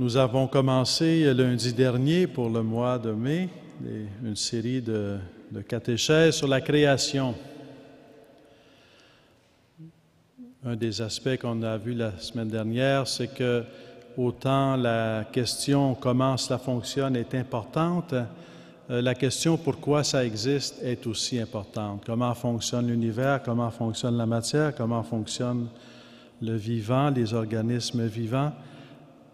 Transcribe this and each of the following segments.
Nous avons commencé lundi dernier pour le mois de mai une série de catéchèses sur la création. Un des aspects qu'on a vu la semaine dernière, c'est que autant la question comment cela fonctionne est importante, la question pourquoi ça existe est aussi importante. Comment fonctionne l'univers, comment fonctionne la matière, comment fonctionne le vivant, les organismes vivants.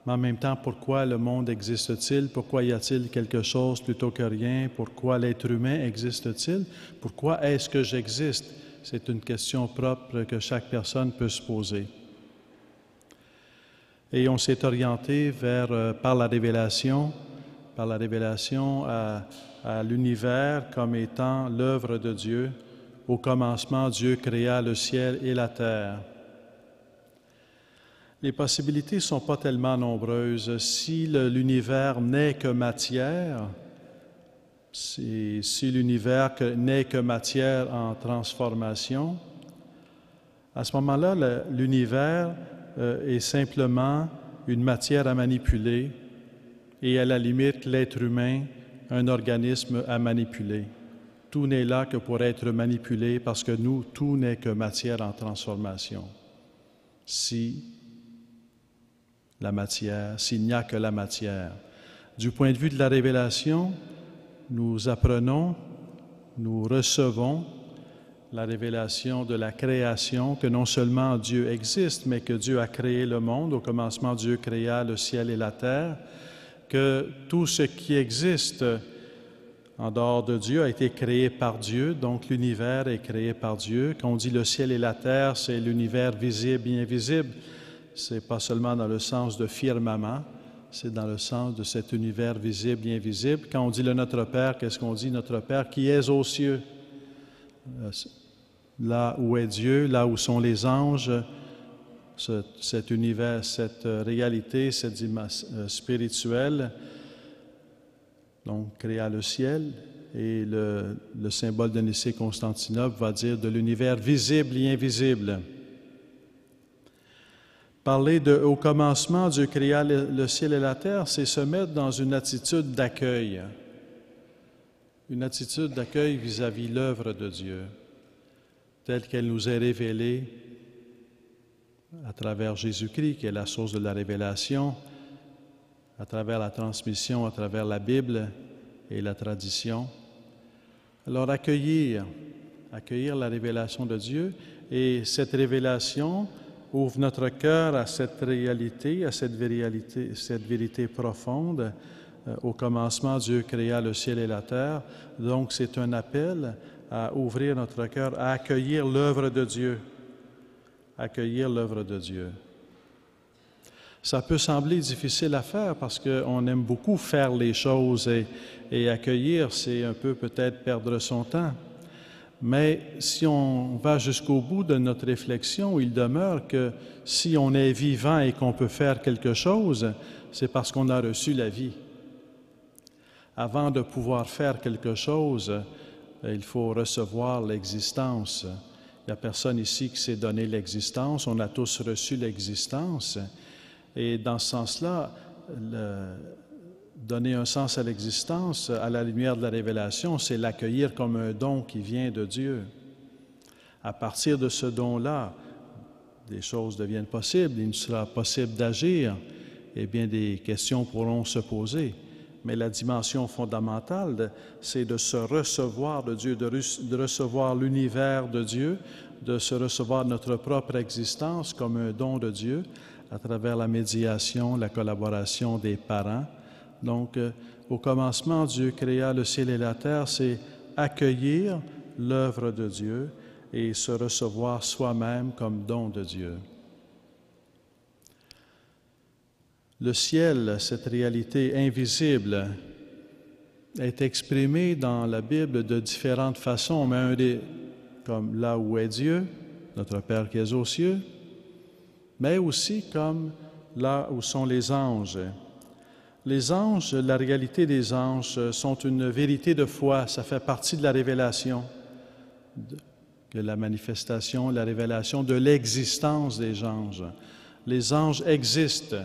Mais en même temps, pourquoi le monde existe-t-il? Pourquoi y a-t-il quelque chose plutôt que rien? Pourquoi l'être humain existe-t-il? Pourquoi est-ce que j'existe? C'est une question propre que chaque personne peut se poser. Et on s'est orienté par la révélation à l'univers comme étant l'œuvre de Dieu. Au commencement, Dieu créa le ciel et la terre. Les possibilités ne sont pas tellement nombreuses. Si l'univers n'est que matière, si l'univers n'est que matière en transformation, à ce moment-là, l'univers est simplement une matière à manipuler et à la limite, l'être humain, un organisme à manipuler. Tout n'est là que pour être manipulé parce que nous, tout n'est que matière en transformation. S'il n'y a que la matière. Du point de vue de la révélation, nous apprenons, nous recevons la révélation de la création, que non seulement Dieu existe, mais que Dieu a créé le monde. Au commencement, Dieu créa le ciel et la terre, que tout ce qui existe en dehors de Dieu a été créé par Dieu, donc l'univers est créé par Dieu. Quand on dit le ciel et la terre, c'est l'univers visible et invisible. C'est pas seulement dans le sens de firmament, c'est dans le sens de cet univers visible et invisible. Quand on dit le Notre Père, qu'est-ce qu'on dit? Notre Père qui est aux cieux. Là où est Dieu, là où sont les anges, cet univers, cette réalité, cette dimension spirituelle, donc créa le ciel, et le symbole de Nicée-Constantinople va dire de l'univers visible et invisible. Parler au commencement, Dieu créa le ciel et la terre, c'est se mettre dans une attitude d'accueil. Une attitude d'accueil vis-à-vis l'œuvre de Dieu, telle qu'elle nous est révélée à travers Jésus-Christ, qui est la source de la révélation, à travers la transmission, à travers la Bible et la tradition. Alors accueillir la révélation de Dieu, et cette révélation ouvre notre cœur à cette réalité, à cette vérité profonde. Au commencement, Dieu créa le ciel et la terre. Donc, c'est un appel à ouvrir notre cœur, à accueillir l'œuvre de Dieu. Accueillir l'œuvre de Dieu. Ça peut sembler difficile à faire parce qu'on aime beaucoup faire les choses et accueillir, c'est un peu peut-être perdre son temps. Mais si on va jusqu'au bout de notre réflexion, il demeure que si on est vivant et qu'on peut faire quelque chose, c'est parce qu'on a reçu la vie. Avant de pouvoir faire quelque chose, il faut recevoir l'existence. Il n'y a personne ici qui s'est donné l'existence, on a tous reçu l'existence. Et dans ce sens-là, donner un sens à l'existence, à la lumière de la révélation, c'est l'accueillir comme un don qui vient de Dieu. À partir de ce don-là, des choses deviennent possibles, il nous sera possible d'agir, et bien des questions pourront se poser. Mais la dimension fondamentale, c'est de se recevoir de Dieu, de recevoir l'univers de Dieu, de se recevoir notre propre existence comme un don de Dieu à travers la médiation, la collaboration des parents. Donc, au commencement, Dieu créa le ciel et la terre, c'est accueillir l'œuvre de Dieu et se recevoir soi-même comme don de Dieu. Le ciel, cette réalité invisible, est exprimée dans la Bible de différentes façons, mais comme là où est Dieu, notre Père qui est aux cieux, mais aussi comme là où sont les anges. Les anges, la réalité des anges sont une vérité de foi, ça fait partie de la révélation, de la manifestation, la révélation de l'existence des anges. Les anges existent.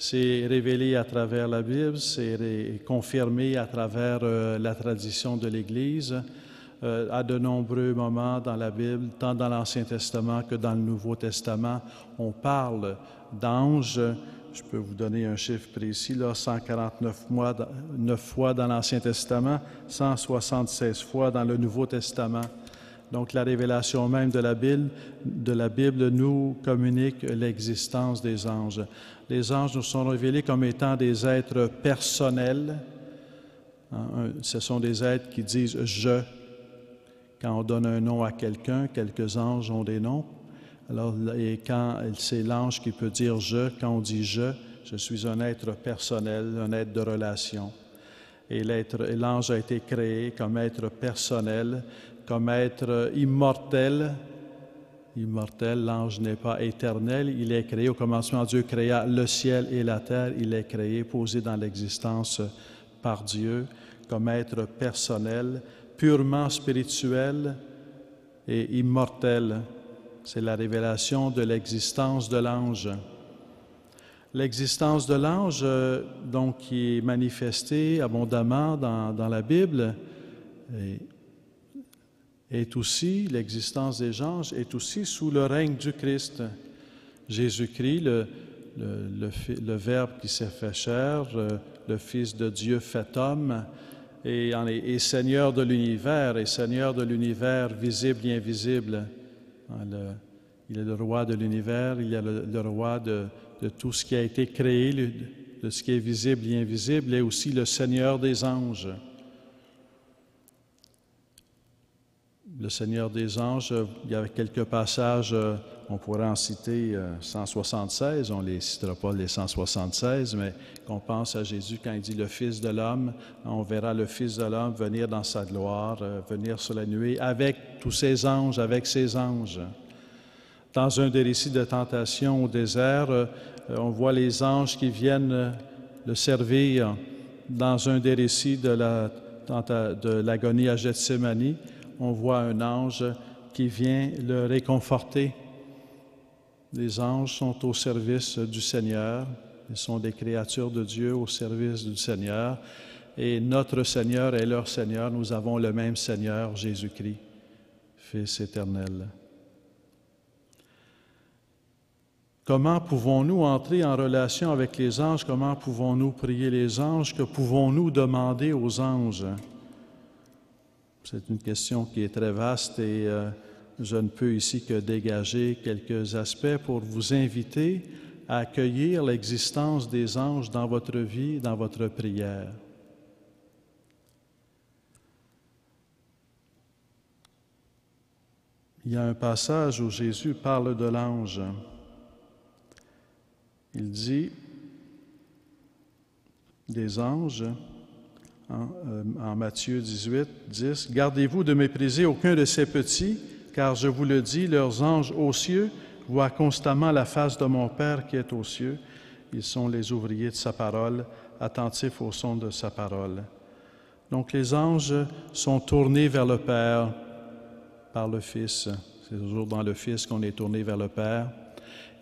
c'est révélé à travers la Bible, c'est confirmé à travers la tradition de l'Église à de nombreux moments dans la Bible, tant dans l'Ancien Testament que dans le Nouveau Testament. On parle d'anges. Je peux vous donner un chiffre précis, là, 149 fois dans l'Ancien Testament, 176 fois dans le Nouveau Testament. Donc, la révélation même de la Bible nous communique l'existence des anges. Les anges nous sont révélés comme étant des êtres personnels. Ce sont des êtres qui disent « je ». Quand on donne un nom à quelqu'un, quelques anges ont des noms. Alors, et quand c'est l'ange qui peut dire « je », quand on dit « je suis un être personnel, un être de relation ». Et l'ange a été créé comme être personnel, comme être immortel. Immortel, l'ange n'est pas éternel, il est créé. Au commencement, Dieu créa le ciel et la terre, il est créé, posé dans l'existence par Dieu, comme être personnel, purement spirituel et immortel. C'est la révélation de l'existence de l'ange. L'existence de l'ange, donc, qui est manifestée abondamment dans la Bible, est aussi, l'existence des anges est aussi sous le règne du Christ. Jésus-Christ, le Verbe qui s'est fait chair, le Fils de Dieu fait homme, et Seigneur de l'univers, et Seigneur de l'univers visible et invisible. Il est le roi de l'univers, il est le roi de tout ce qui a été créé, de ce qui est visible et invisible, et aussi le Seigneur des anges. Le Seigneur des anges, il y a quelques passages, on pourrait en citer 176, on ne les citera pas les 176, mais qu'on pense à Jésus quand il dit le Fils de l'homme, on verra le Fils de l'homme venir dans sa gloire, venir sur la nuée avec tous ses anges, avec ses anges. Dans un des récits de tentation au désert, on voit les anges qui viennent le servir. Dans un des récits de l'agonie à Gethsémani, on voit un ange qui vient le réconforter. Les anges sont au service du Seigneur. Ils sont des créatures de Dieu au service du Seigneur. Et notre Seigneur est leur Seigneur. Nous avons le même Seigneur, Jésus-Christ, Fils éternel. Comment pouvons-nous entrer en relation avec les anges? Comment pouvons-nous prier les anges? Que pouvons-nous demander aux anges? C'est une question qui est très vaste et je ne peux ici que dégager quelques aspects pour vous inviter à accueillir l'existence des anges dans votre vie, dans votre prière. Il y a un passage où Jésus parle de l'ange. Il dit des anges, en Matthieu 18, 10, « Gardez-vous de mépriser aucun de ces petits, car je vous le dis, leurs anges aux cieux voient constamment la face de mon Père qui est aux cieux. Ils sont les ouvriers de sa parole, attentifs au son de sa parole. » Donc les anges sont tournés vers le Père par le Fils. C'est toujours dans le Fils qu'on est tourné vers le Père.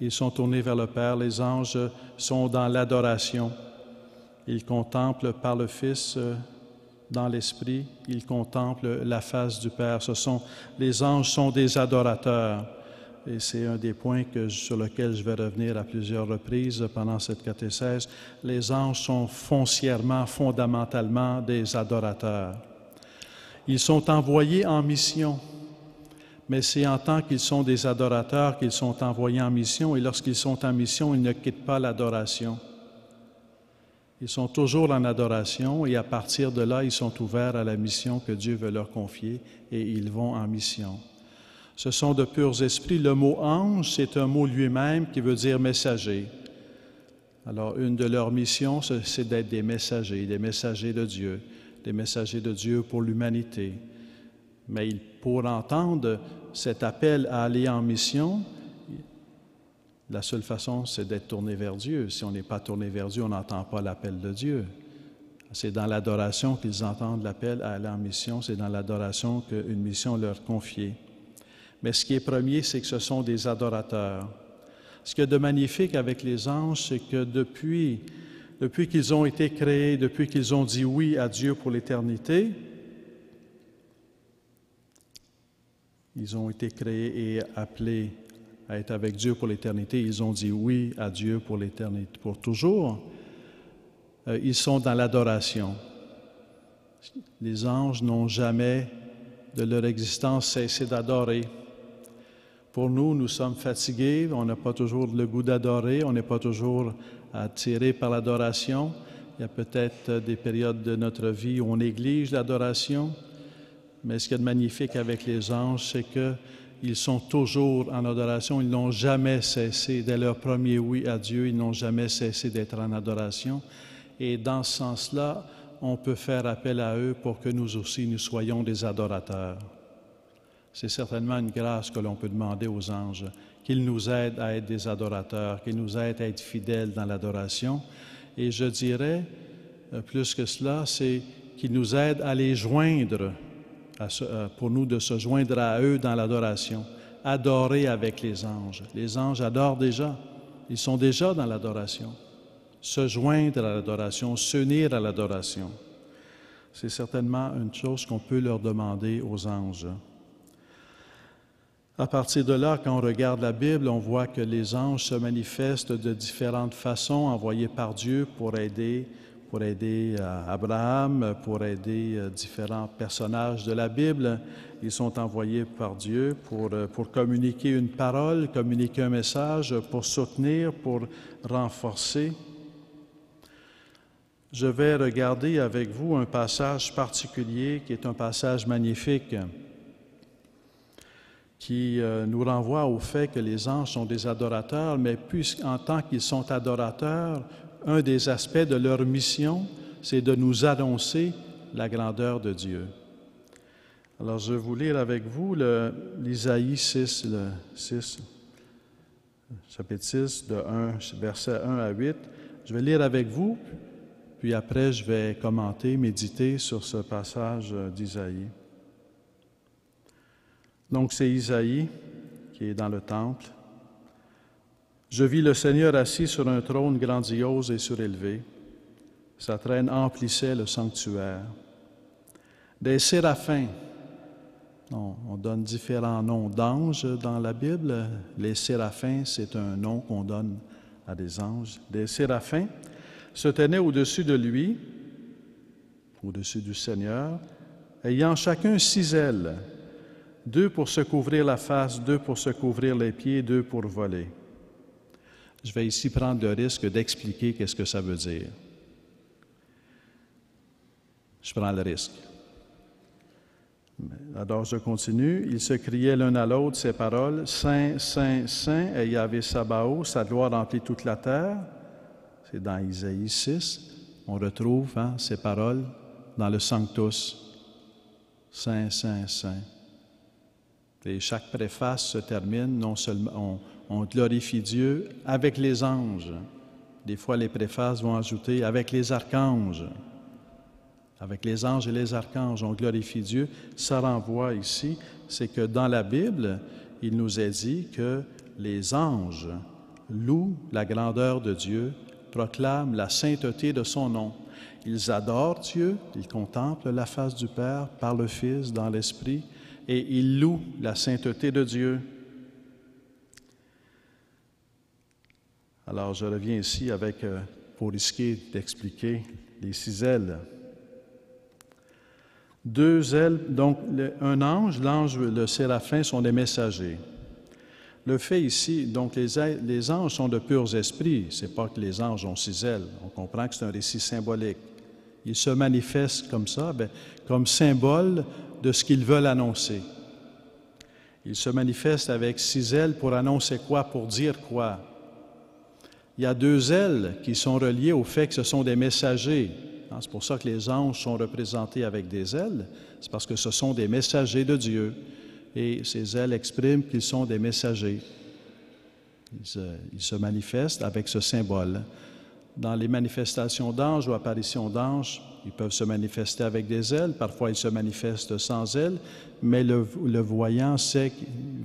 Ils sont tournés vers le Père. Les anges sont dans l'adoration. Ils contemplent par le Fils dans l'Esprit. Ils contemplent la face du Père. Les anges sont des adorateurs. Et c'est un des points sur lequel je vais revenir à plusieurs reprises pendant cette catéchèse. Les anges sont foncièrement, fondamentalement des adorateurs. Ils sont envoyés en mission. Mais c'est en tant qu'ils sont des adorateurs qu'ils sont envoyés en mission, et lorsqu'ils sont en mission, ils ne quittent pas l'adoration. Ils sont toujours en adoration, et à partir de là, ils sont ouverts à la mission que Dieu veut leur confier, et ils vont en mission. Ce sont de purs esprits. Le mot « ange », c'est un mot lui-même qui veut dire « messager ». Alors, une de leurs missions, c'est d'être des messagers de Dieu, des messagers de Dieu pour l'humanité. Mais pour entendre cet appel à aller en mission, la seule façon, c'est d'être tourné vers Dieu. Si on n'est pas tourné vers Dieu, on n'entend pas l'appel de Dieu. C'est dans l'adoration qu'ils entendent l'appel à aller en mission. C'est dans l'adoration qu'une mission leur est confiée. Mais ce qui est premier, c'est que ce sont des adorateurs. Ce qu'il y a de magnifique avec les anges, c'est que depuis qu'ils ont été créés, depuis qu'ils ont dit oui à Dieu pour l'éternité, ils ont été créés et appelés à être avec Dieu pour l'éternité. Ils ont dit oui à Dieu pour l'éternité, pour toujours. Ils sont dans l'adoration. Les anges n'ont jamais de leur existence cessé d'adorer. Pour nous, nous sommes fatigués, on n'a pas toujours le goût d'adorer, on n'est pas toujours attiré par l'adoration. Il y a peut-être des périodes de notre vie où on néglige l'adoration, mais ce qu'il y a de magnifique avec les anges, c'est qu'ils sont toujours en adoration, ils n'ont jamais cessé, dès leur premier oui à Dieu, ils n'ont jamais cessé d'être en adoration. Et dans ce sens-là, on peut faire appel à eux pour que nous aussi, nous soyons des adorateurs. C'est certainement une grâce que l'on peut demander aux anges, qu'ils nous aident à être des adorateurs, qu'ils nous aident à être fidèles dans l'adoration. Et je dirais, plus que cela, c'est qu'ils nous aident à les joindre, pour nous de se joindre à eux dans l'adoration, adorer avec les anges. Les anges adorent déjà, ils sont déjà dans l'adoration. Se joindre à l'adoration, s'unir à l'adoration. C'est certainement une chose qu'on peut leur demander aux anges. À partir de là, quand on regarde la Bible, on voit que les anges se manifestent de différentes façons, envoyés par Dieu pour aider Abraham, pour aider différents personnages de la Bible. Ils sont envoyés par Dieu pour communiquer une parole, communiquer un message, pour soutenir, pour renforcer. Je vais regarder avec vous un passage particulier qui est un passage magnifique qui nous renvoie au fait que les anges sont des adorateurs, mais en tant qu'ils sont adorateurs, un des aspects de leur mission, c'est de nous annoncer la grandeur de Dieu. Alors, je vais vous lire avec vous l'Isaïe 6, chapitre 6, versets 1 à 8. Je vais lire avec vous, puis après, je vais commenter, méditer sur ce passage d'Isaïe. Donc, c'est Isaïe qui est dans le temple. Je vis le Seigneur assis sur un trône grandiose et surélevé. Sa traîne emplissait le sanctuaire. Des séraphins, on donne différents noms d'anges dans la Bible. Les séraphins, c'est un nom qu'on donne à des anges. Des séraphins se tenaient au-dessus de lui, au-dessus du Seigneur, ayant chacun 6 ailes. 2 pour se couvrir la face, 2 pour se couvrir les pieds, 2 pour voler. Je vais ici prendre le risque d'expliquer qu'est-ce que ça veut dire. Je prends le risque. Alors je continue. Ils se criaient l'un à l'autre ces paroles. Saint, Saint, Saint est Yahvé Sabaoth, sa gloire remplit toute la terre. C'est dans Isaïe 6. On retrouve ces paroles dans le Sanctus. Saint, Saint, Saint. Et chaque préface se termine, non seulement on glorifie Dieu avec les anges. Des fois, les préfaces vont ajouter avec les archanges. Avec les anges et les archanges, on glorifie Dieu. Ça renvoie ici, c'est que dans la Bible, il nous est dit que les anges louent la grandeur de Dieu, proclament la sainteté de son nom. Ils adorent Dieu, ils contemplent la face du Père par le Fils dans l'Esprit, et ils louent la sainteté de Dieu. Alors, je reviens ici pour risquer d'expliquer les 6 ailes. 2 ailes, donc l'ange, le séraphin sont des messagers. Le fait ici, donc les anges sont de purs esprits, c'est pas que les anges ont 6 ailes, on comprend que c'est un récit symbolique. Ils se manifestent comme ça, comme symbole de ce qu'ils veulent annoncer. Ils se manifestent avec 6 ailes pour annoncer quoi, pour dire quoi. Il y a 2 ailes qui sont reliées au fait que ce sont des messagers. C'est pour ça que les anges sont représentés avec des ailes, c'est parce que ce sont des messagers de Dieu. Et ces ailes expriment qu'ils sont des messagers. Ils se manifestent avec ce symbole. Dans les manifestations d'anges ou apparitions d'anges, ils peuvent se manifester avec des ailes, parfois ils se manifestent sans ailes, mais le voyant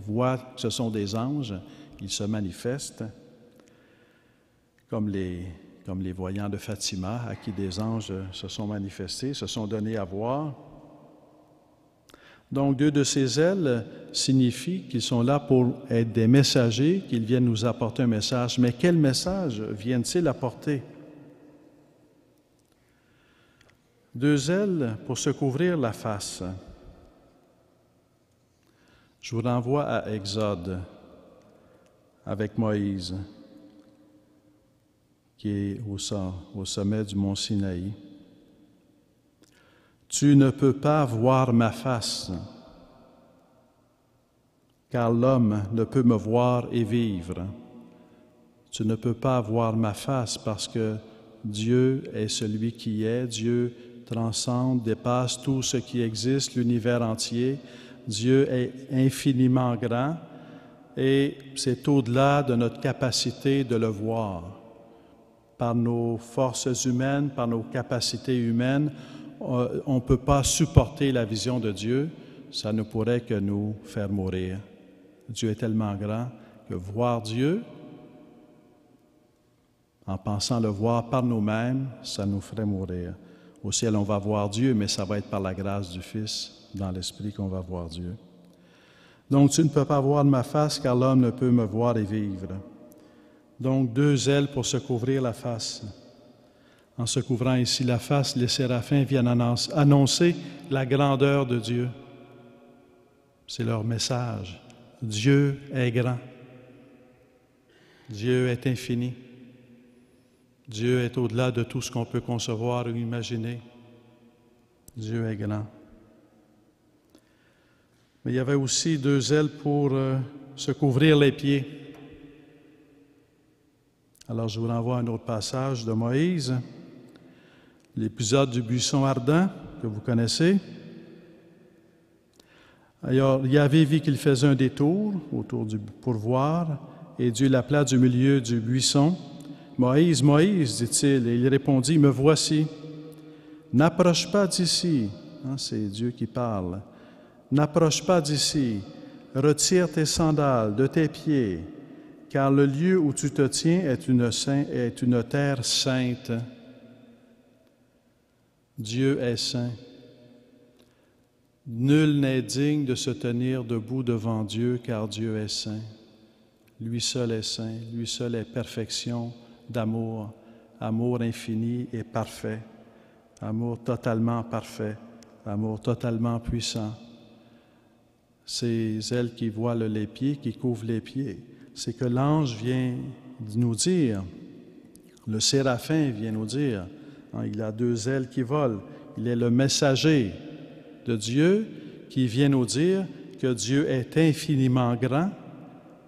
voit que ce sont des anges, il se manifeste comme les voyants de Fatima, à qui des anges se sont manifestés, se sont donnés à voir. Donc, 2 de ces ailes signifient qu'ils sont là pour être des messagers, qu'ils viennent nous apporter un message. Mais quel message viennent-ils apporter? 2 ailes pour se couvrir la face. Je vous renvoie à Exode avec Moïse, qui est au sommet du mont Sinaï. Tu ne peux pas voir ma face, car l'homme ne peut me voir et vivre. Tu ne peux pas voir ma face parce que Dieu est celui qui est. Dieu transcende, dépasse tout ce qui existe, l'univers entier. Dieu est infiniment grand et c'est au-delà de notre capacité de le voir. Par nos forces humaines, par nos capacités humaines, on ne peut pas supporter la vision de Dieu, ça ne pourrait que nous faire mourir. Dieu est tellement grand que voir Dieu, en pensant le voir par nous-mêmes, ça nous ferait mourir. Au ciel, on va voir Dieu, mais ça va être par la grâce du Fils, dans l'Esprit, qu'on va voir Dieu. Donc, tu ne peux pas voir ma face, car l'homme ne peut me voir et vivre. Donc, 2 ailes pour se couvrir la face. En se couvrant ici la face, les séraphins viennent annoncer la grandeur de Dieu. C'est leur message. Dieu est grand. Dieu est infini. Dieu est au-delà de tout ce qu'on peut concevoir ou imaginer. Dieu est grand. Mais il y avait aussi 2 ailes pour se couvrir les pieds. Alors, je vous renvoie à un autre passage de Moïse, l'épisode du buisson ardent que vous connaissez. Alors, Yahvé vit qu'il faisait un détour pour voir, et Dieu l'appela du milieu du buisson. « Moïse, Moïse, dit-il, et il répondit, « Me voici. N'approche pas d'ici. » C'est Dieu qui parle. « N'approche pas d'ici. Retire tes sandales de tes pieds, car le lieu où tu te tiens est une terre sainte. » Dieu est saint. Nul n'est digne de se tenir debout devant Dieu, car Dieu est saint. Lui seul est saint, lui seul est perfection d'amour, amour infini et parfait, amour totalement parfait, amour totalement puissant. Ces ailes qui voilent les pieds, qui couvrent les pieds, c'est que l'ange vient nous dire, le séraphin vient nous dire, il a 2 ailes qui volent, il est le messager de Dieu qui vient nous dire que Dieu est infiniment grand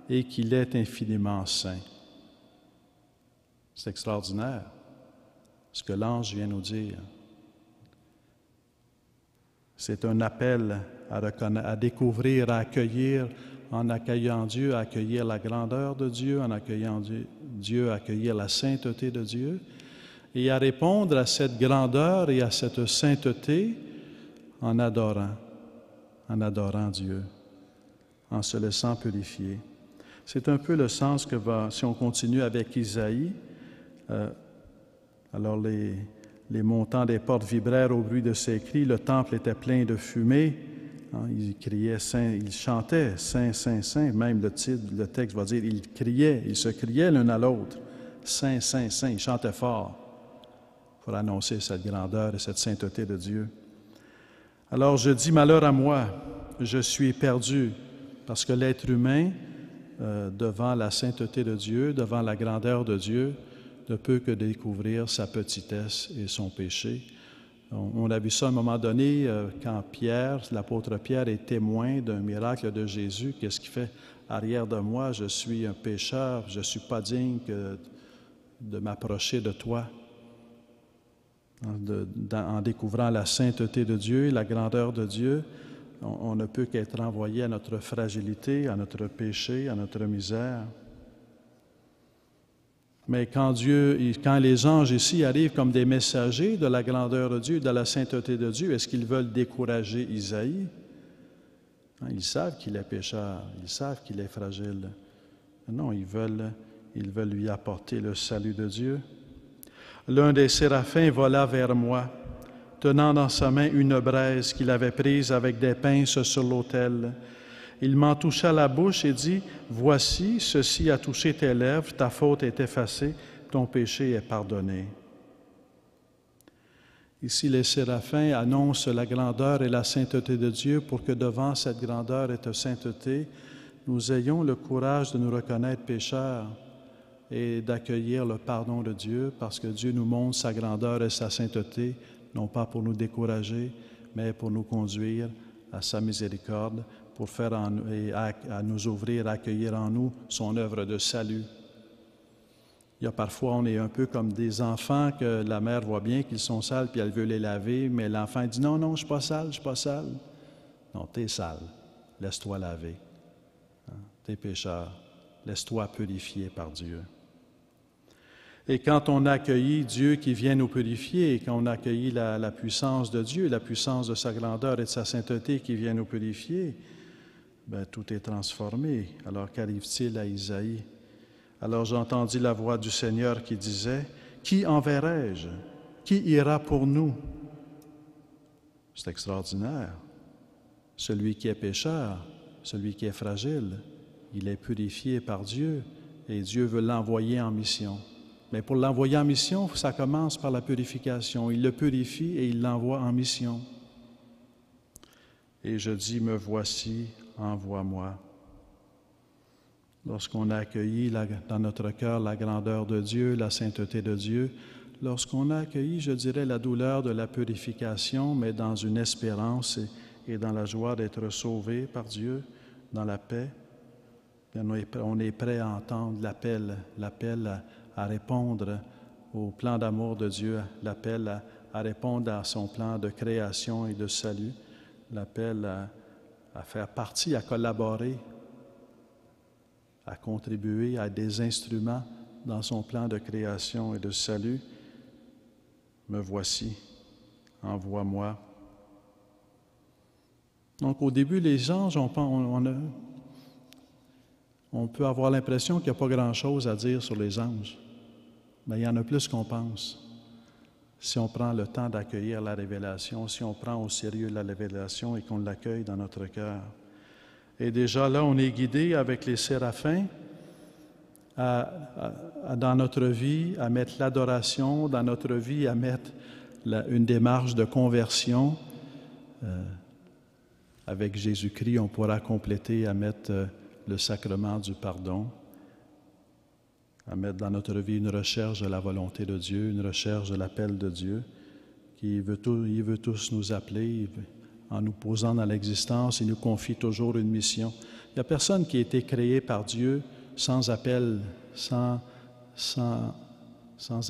et qu'il est infiniment saint. C'est extraordinaire ce que l'ange vient nous dire. C'est un appel à découvrir, à accueillir, en accueillant Dieu, à accueillir la grandeur de Dieu, en accueillant Dieu, à accueillir la sainteté de Dieu, et à répondre à cette grandeur et à cette sainteté en adorant Dieu, en se laissant purifier. C'est un peu le sens que va, si on continue avec Isaïe, alors les montants des portes vibrèrent au bruit de ses cris, le temple était plein de fumée, il criait saint, il chantait saint, saint, saint, même le texte va dire, ils se criaient l'un à l'autre, saint, saint, saint, ils chantaient fort pour annoncer cette grandeur et cette sainteté de Dieu. Alors je dis, malheur à moi, je suis perdu, parce que l'être humain, devant la sainteté de Dieu, devant la grandeur de Dieu, ne peut que découvrir sa petitesse et son péché. On a vu ça à un moment donné, quand Pierre, l'apôtre Pierre, est témoin d'un miracle de Jésus. Qu'est-ce qu'il fait? Arrière de moi, je suis un pécheur, je ne suis pas digne de m'approcher de toi. En découvrant la sainteté de Dieu, la grandeur de Dieu, on ne peut qu'être envoyé à notre fragilité, à notre péché, à notre misère. Mais quand les anges ici arrivent comme des messagers de la grandeur de Dieu, de la sainteté de Dieu, est-ce qu'ils veulent décourager Isaïe? Ils savent qu'il est pécheur, ils savent qu'il est fragile. Non, ils veulent Il veut lui apporter le salut de Dieu. L'un des séraphins vola vers moi, tenant dans sa main une braise qu'il avait prise avec des pinces sur l'autel. Il m'en toucha la bouche et dit, « Voici, ceci a touché tes lèvres, ta faute est effacée, ton péché est pardonné. » Ici, les séraphins annoncent la grandeur et la sainteté de Dieu pour que devant cette grandeur et cette sainteté, nous ayons le courage de nous reconnaître pécheurs et d'accueillir le pardon de Dieu, parce que Dieu nous montre sa grandeur et sa sainteté, non pas pour nous décourager, mais pour nous conduire à sa miséricorde, pour faire à nous ouvrir, à accueillir en nous son œuvre de salut. Il y a parfois, on est un peu comme des enfants que la mère voit bien qu'ils sont sales puis elle veut les laver, mais l'enfant dit « Non, non, je ne suis pas sale, je ne suis pas sale. » Non, tu es sale, laisse-toi laver. Tu es pécheur, laisse-toi purifier par Dieu. Et quand on a accueilli Dieu qui vient nous purifier, et quand on a accueilli la puissance de Dieu, la puissance de sa grandeur et de sa sainteté qui vient nous purifier, bien, tout est transformé. Alors qu'arrive-t-il à Isaïe? Alors j'entendis la voix du Seigneur qui disait, « Qui enverrai-je? Qui ira pour nous? » C'est extraordinaire. Celui qui est pécheur, celui qui est fragile, il est purifié par Dieu et Dieu veut l'envoyer en mission. Mais pour l'envoyer en mission, ça commence par la purification. Il le purifie et il l'envoie en mission. Et je dis, « Me voici, envoie-moi. » Lorsqu'on a accueilli dans notre cœur la grandeur de Dieu, la sainteté de Dieu, lorsqu'on a accueilli, je dirais, la douleur de la purification, mais dans une espérance et dans la joie d'être sauvé par Dieu, dans la paix, on est prêt à entendre l'appel à répondre au plan d'amour de Dieu, l'appel à répondre à son plan de création et de salut, l'appel à faire partie, à collaborer, à contribuer, à être des instruments dans son plan de création et de salut. Me voici, envoie-moi. Donc, au début, les anges, on peut avoir l'impression qu'il n'y a pas grand-chose à dire sur les anges. Mais il y en a plus qu'on pense. Si on prend le temps d'accueillir la révélation, si on prend au sérieux la révélation et qu'on l'accueille dans notre cœur. Et déjà là, on est guidé avec les séraphins dans notre vie à mettre l'adoration, dans notre vie à mettre une démarche de conversion. Avec Jésus-Christ, on pourra compléter à mettre le sacrement du pardon, à mettre dans notre vie une recherche de la volonté de Dieu, une recherche de l'appel de Dieu, il veut tous nous appeler, en nous posant dans l'existence, il nous confie toujours une mission. Il n'y a personne qui a été créé par Dieu sans appel, sans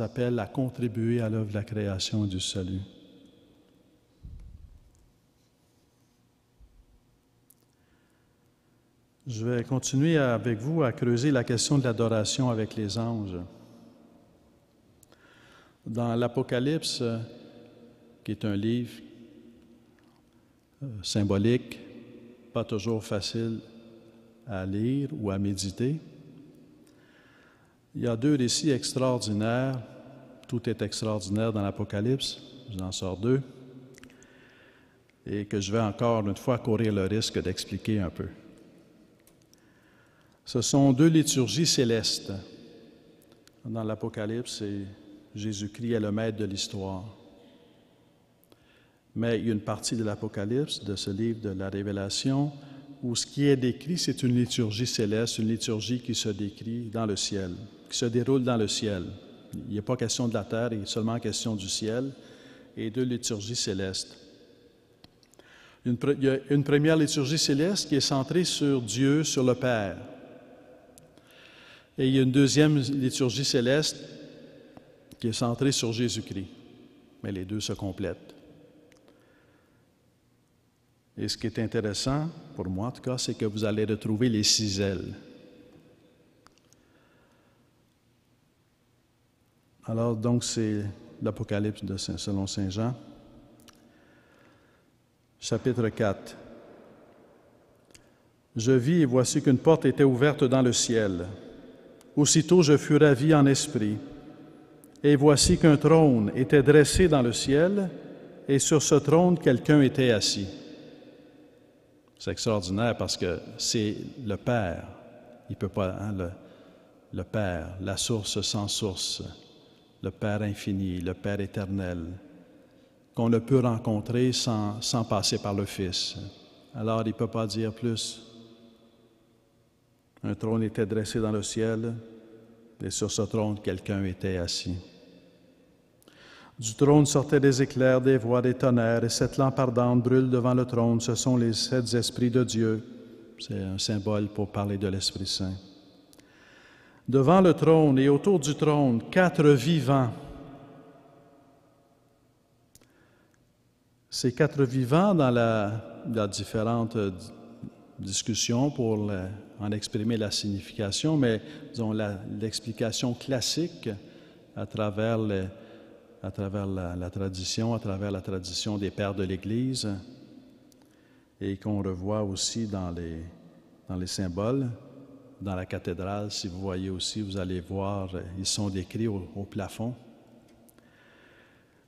appel à contribuer à l'œuvre de la création et du salut. Je vais continuer avec vous à creuser la question de l'adoration avec les anges. Dans l'Apocalypse, qui est un livre symbolique, pas toujours facile à lire ou à méditer, il y a deux récits extraordinaires. Tout est extraordinaire dans l'Apocalypse. Je vous en sors deux. Et que je vais encore une fois courir le risque d'expliquer un peu. Ce sont deux liturgies célestes. Dans l'Apocalypse, Jésus-Christ est le maître de l'histoire. Mais il y a une partie de l'Apocalypse, de ce livre de la Révélation, où ce qui est décrit, c'est une liturgie céleste, une liturgie qui se décrit dans le ciel, qui se déroule dans le ciel. Il n'est pas question de la terre, il est seulement question du ciel, et deux liturgies célestes. Il y a une première liturgie céleste qui est centrée sur Dieu, sur le Père. Et il y a une deuxième liturgie céleste qui est centrée sur Jésus-Christ. Mais les deux se complètent. Et ce qui est intéressant, pour moi en tout cas, c'est que vous allez retrouver les 6 ailes. Alors, donc, c'est l'Apocalypse selon saint Jean, chapitre 4. Je vis et voici qu'une porte était ouverte dans le ciel. Aussitôt je fus ravi en esprit, et voici qu'un trône était dressé dans le ciel, et sur ce trône quelqu'un était assis. C'est extraordinaire parce que c'est le Père. Il ne peut pas, le Père, la source sans source, le Père infini, le Père éternel, qu'on ne peut rencontrer sans passer par le Fils. Alors il ne peut pas dire plus. Un trône était dressé dans le ciel, et sur ce trône, quelqu'un était assis. Du trône sortaient des éclairs, des voix, des tonnerres, et 7 lampes ardentes brûlent devant le trône. Ce sont les 7 esprits de Dieu. C'est un symbole pour parler de l'Esprit Saint. Devant le trône et autour du trône, 4 vivants. Ces 4 vivants, dans la différentes discussions pour en exprimer la signification, mais disons l'explication classique à travers la tradition, à travers la tradition des pères de l'Église, et qu'on revoit aussi dans les symboles. Dans la cathédrale, si vous voyez aussi, vous allez voir, ils sont décrits au plafond.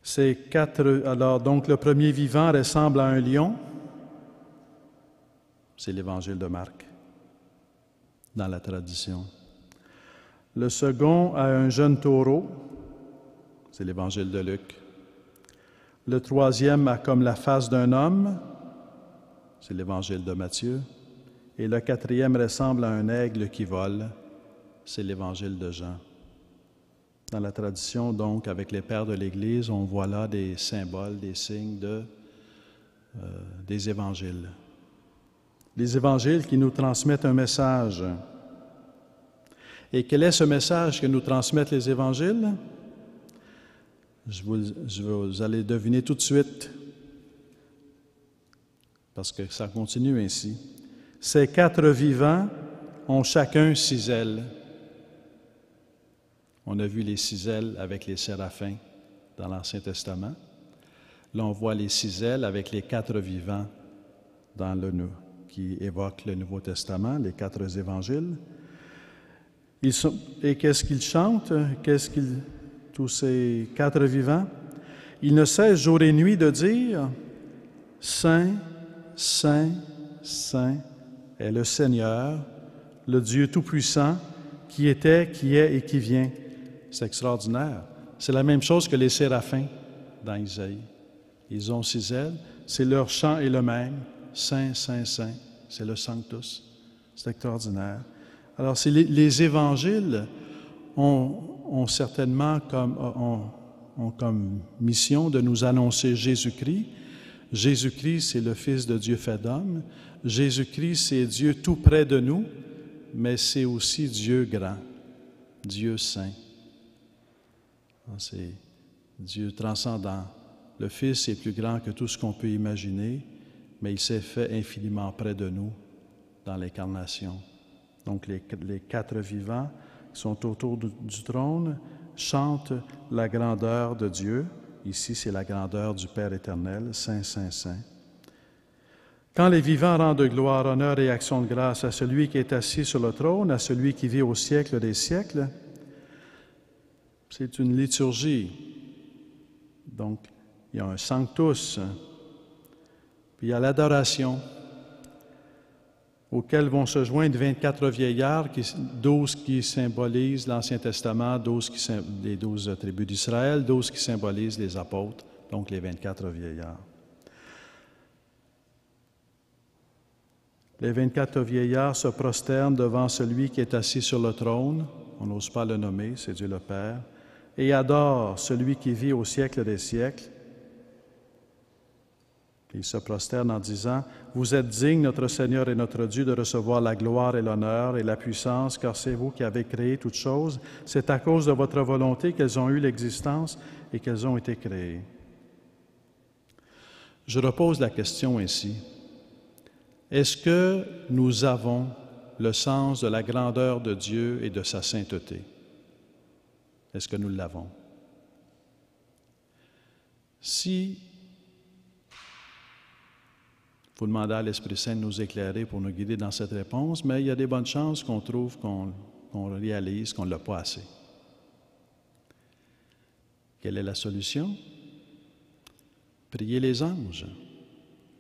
Ces 4, alors donc le premier vivant ressemble à un lion, c'est l'Évangile de Marc, dans la tradition. Le second a un jeune taureau, c'est l'Évangile de Luc. Le troisième a comme la face d'un homme, c'est l'Évangile de Matthieu. Et le 4e ressemble à un aigle qui vole, c'est l'Évangile de Jean. Dans la tradition, donc, avec les pères de l'Église, on voit là des symboles, des signes des évangiles. Les évangiles qui nous transmettent un message. Et quel est ce message que nous transmettent les évangiles? Vous allez deviner tout de suite, parce que ça continue ainsi. Ces 4 vivants ont chacun 6 ailes. On a vu les 6 ailes avec les séraphins dans l'Ancien Testament. Là, on voit les 6 ailes avec les 4 vivants qui évoquent le Nouveau Testament, les 4 évangiles. Et qu'est-ce qu'ils chantent? Tous ces 4 vivants? Ils ne cessent jour et nuit de dire « Saint, Saint, Saint est le Seigneur, le Dieu Tout-Puissant, qui était, qui est et qui vient. » C'est extraordinaire. C'est la même chose que les séraphins dans Isaïe. Ils ont 6 ailes. C'est leur chant est le même. Saint, Saint, Saint. C'est le Sanctus. C'est extraordinaire. Alors, les évangiles ont certainement comme mission de nous annoncer Jésus-Christ. Jésus-Christ, c'est le Fils de Dieu fait d'homme. Jésus-Christ, c'est Dieu tout près de nous, mais c'est aussi Dieu grand, Dieu saint. C'est Dieu transcendant. Le Fils est plus grand que tout ce qu'on peut imaginer, mais il s'est fait infiniment près de nous dans l'incarnation. Donc les 4 vivants qui sont autour du trône chantent la grandeur de Dieu. Ici, c'est la grandeur du Père éternel, Saint, Saint, Saint. Quand les vivants rendent gloire, honneur et action de grâce à celui qui est assis sur le trône, à celui qui vit au siècle des siècles, c'est une liturgie. Donc, il y a un sanctus, puis il y a l'adoration, auquel vont se joindre 24 vieillards, 12 qui symbolisent l'Ancien Testament, les 12 tribus d'Israël, 12 qui symbolisent les apôtres, donc les 24 vieillards. Les 24 vieillards se prosternent devant celui qui est assis sur le trône, on n'ose pas le nommer, c'est Dieu le Père, et adorent celui qui vit au siècle des siècles. Ils se prosternent en disant « Vous êtes dignes, notre Seigneur et notre Dieu, de recevoir la gloire et l'honneur et la puissance, car c'est vous qui avez créé toutes choses. C'est à cause de votre volonté qu'elles ont eu l'existence et qu'elles ont été créées. » Je repose la question ainsi. Est-ce que nous avons le sens de la grandeur de Dieu et de sa sainteté? Est-ce que nous l'avons? Si vous demandez à l'Esprit Saint de nous éclairer pour nous guider dans cette réponse, mais il y a des bonnes chances qu'on trouve qu'on qu'on réalise qu'on ne l'a pas assez. Quelle est la solution? Priez les anges,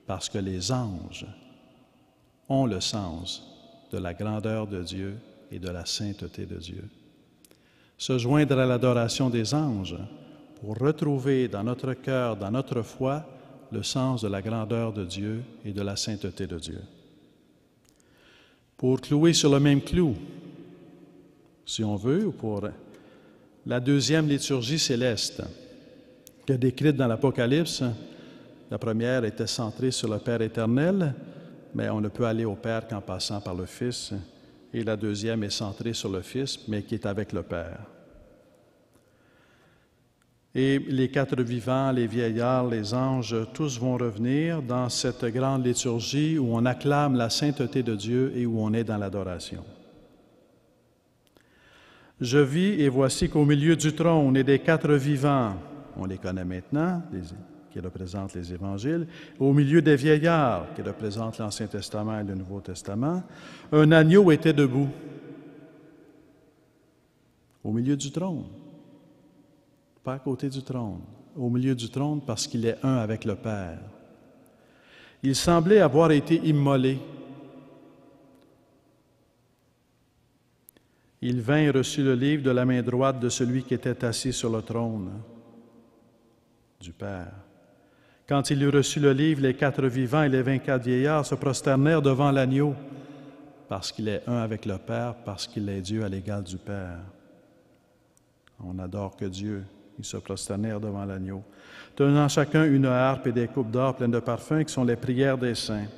parce que les anges ont le sens de la grandeur de Dieu et de la sainteté de Dieu. Se joindre à l'adoration des anges pour retrouver dans notre cœur, dans notre foi, le sens de la grandeur de Dieu et de la sainteté de Dieu. Pour clouer sur le même clou, si on veut, ou pour la deuxième liturgie céleste, qui est décrite dans l'Apocalypse. La première était centrée sur le Père éternel, mais on ne peut aller au Père qu'en passant par le Fils. Et la deuxième est centrée sur le Fils, mais qui est avec le Père. Et les quatre vivants, les vieillards, les anges, tous vont revenir dans cette grande liturgie où on acclame la sainteté de Dieu et où on est dans l'adoration. Je vis et voici qu'au milieu du trône et des quatre vivants, on les connaît maintenant, qui représentent les évangiles, au milieu des vieillards, qui représentent l'Ancien Testament et le Nouveau Testament, un agneau était debout, au milieu du trône, pas à côté du trône, au milieu du trône parce qu'il est un avec le Père. Il semblait avoir été immolé. Il vint et reçut le livre de la main droite de celui qui était assis sur le trône du Père. Quand il eut reçu le livre, les quatre vivants et les 24 vieillards se prosternèrent devant l'agneau, parce qu'il est un avec le Père, parce qu'il est Dieu à l'égal du Père. On n'adore que Dieu. Ils se prosternèrent devant l'agneau, tenant chacun une harpe et des coupes d'or pleines de parfums, qui sont les prières des saints.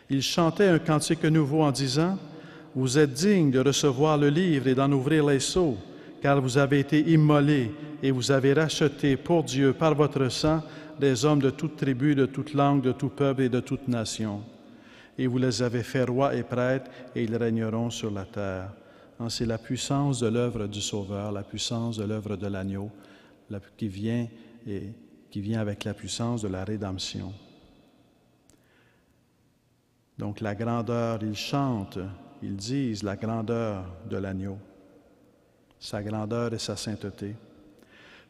Ils chantaient un cantique nouveau en disant: « Vous êtes dignes de recevoir le livre et d'en ouvrir les sceaux, car vous avez été immolés et vous avez racheté pour Dieu par votre sang des hommes de toute tribu, de toute langue, de tout peuple et de toute nation. Et vous les avez fait rois et prêtres, et ils régneront sur la terre. » C'est la puissance de l'œuvre du Sauveur, la puissance de l'œuvre de l'agneau, qui vient avec la puissance de la rédemption. Donc la grandeur, ils chantent, ils disent la grandeur de l'agneau, sa grandeur et sa sainteté.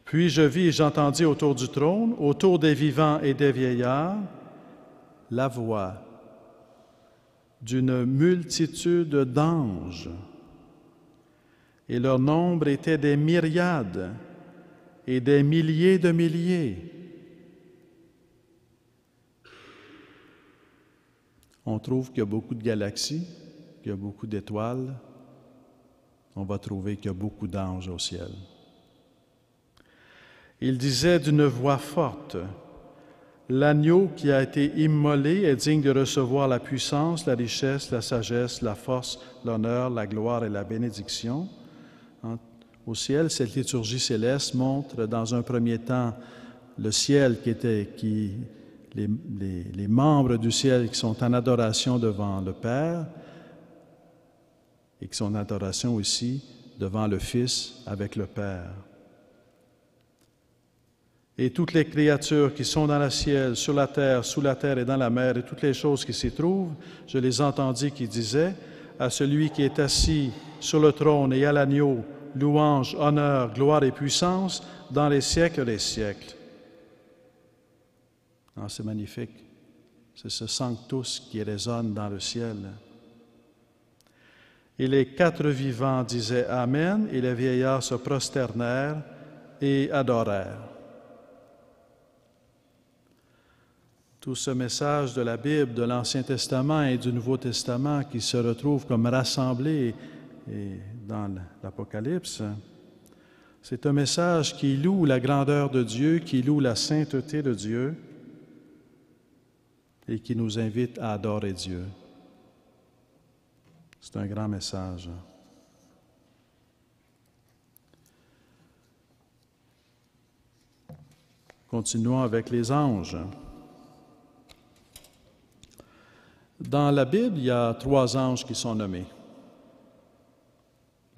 Puis je vis et j'entendis autour du trône, autour des vivants et des vieillards, la voix d'une multitude d'anges. Et leur nombre était des myriades et des milliers de milliers. On trouve qu'il y a beaucoup de galaxies, qu'il y a beaucoup d'étoiles. On va trouver qu'il y a beaucoup d'anges au ciel. Il disait d'une voix forte: « L'agneau qui a été immolé est digne de recevoir la puissance, la richesse, la sagesse, la force, l'honneur, la gloire et la bénédiction. » Au ciel, cette liturgie céleste montre dans un premier temps le ciel les membres du ciel qui sont en adoration devant le Père et qui sont en adoration aussi devant le Fils avec le Père. Et toutes les créatures qui sont dans le ciel, sur la terre, sous la terre et dans la mer, et toutes les choses qui s'y trouvent, je les entendis qui disaient: « À celui qui est assis sur le trône et à l'agneau, louange, honneur, gloire et puissance dans les siècles des siècles. » C'est magnifique. C'est ce Sanctus qui résonne dans le ciel. Et les quatre vivants disaient Amen, et les vieillards se prosternèrent et adorèrent. Tout ce message de la Bible, de l'Ancien Testament et du Nouveau Testament qui se retrouvent comme rassemblés dans l'Apocalypse, c'est un message qui loue la grandeur de Dieu, qui loue la sainteté de Dieu et qui nous invite à adorer Dieu. C'est un grand message. Continuons avec les anges. Dans la Bible, il y a 3 anges qui sont nommés: